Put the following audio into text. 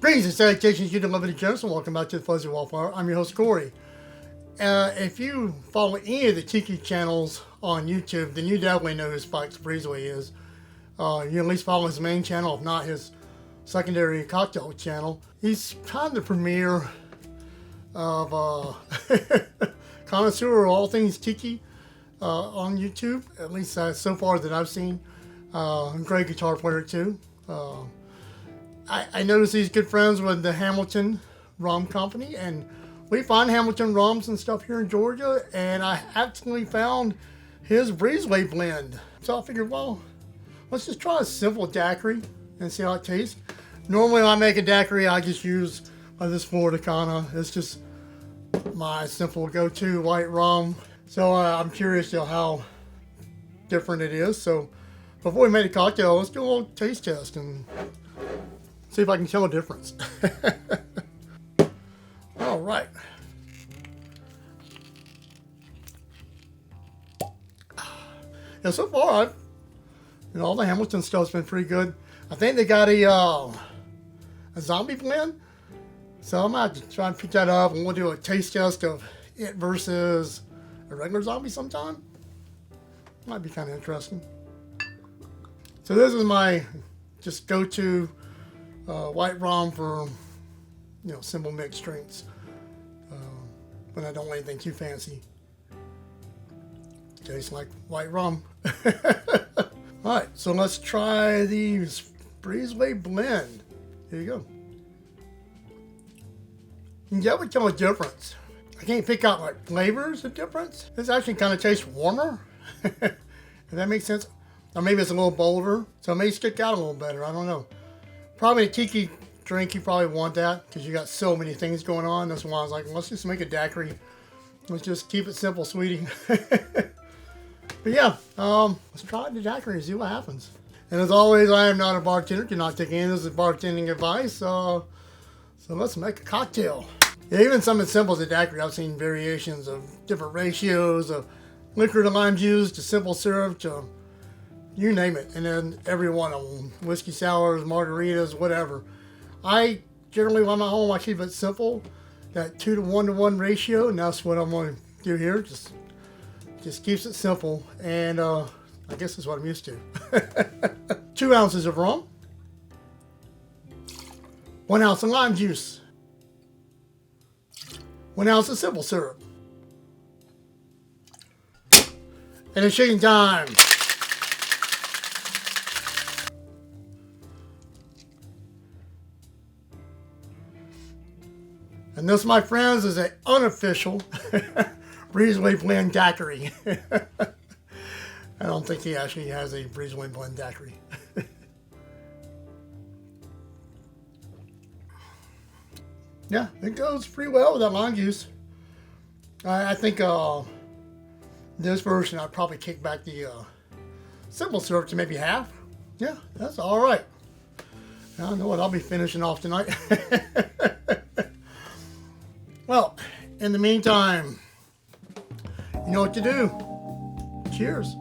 Greetings and salutations, you beloved generals, and welcome back to the Fuzzy Wallflower. I'm your host, Corey. If you follow any of the Tiki channels on YouTube, then you definitely know who Spike's Breezeway is. You at least follow his main channel, if not his secondary cocktail channel. He's kind of the premier of connoisseur of all things Tiki on YouTube, at least so far that I've seen. Great guitar player too. I noticed he's good friends with the Hamiliton Rum Company, and we find Hamiliton Rums and stuff here in Georgia, and I actually found his Breezeway Blend. So I figured, well, let's just try a simple daiquiri and see how it tastes. Normally when I make a daiquiri, I just use this Florida Cana. It's just my simple go-to white rum. So I'm curious how different it is. So before we make a cocktail, let's do a little taste test and see if I can tell a difference. All right. Yeah, so far, all the Hamiliton stuff's been pretty good. I think they got a zombie blend, so I'm gonna have to try and pick that up, and we'll do a taste test of it versus a regular zombie sometime. Might be kind of interesting. So this is my just go-to white rum for simple mixed drinks when I don't want anything too fancy. Tastes like white rum. Alright, so let's try the Breezeway Blend. Here you go. You can definitely tell a difference. I can't pick out like flavors of difference. This actually kind of tastes warmer. If that makes sense. Or maybe it's a little bolder, so it may stick out a little better. I don't know. Probably a tiki drink, you probably want that because you got so many things going on. That's why I was like, let's just make a daiquiri. Let's just keep it simple, sweetie. But yeah, let's try the daiquiri and see what happens. And as always, I am not a bartender. Do not take any of this as bartending advice. So let's make a cocktail. Yeah, even something as simple as a daiquiri, I've seen variations of different ratios of liquor to lime juice to simple syrup to you name it, and then every one of them, whiskey sours, margaritas, whatever. I generally, when I'm at home, I keep it simple, that 2 to 1 to 1 ratio, and that's what I'm going to do here. Just keeps it simple, and I guess that's what I'm used to. 2 ounces of rum, 1 ounce of lime juice, 1 ounce of simple syrup, and it's shaking time. And this, my friends, is an unofficial Breezeway Blend daiquiri. I don't think he actually has a Breezeway Blend daiquiri. Yeah, it goes pretty well with that lime juice. I think this version, I'd probably kick back the simple syrup to maybe half. Yeah, that's all right. I know what I'll be finishing off tonight. Well, in the meantime, you know what to do. Cheers.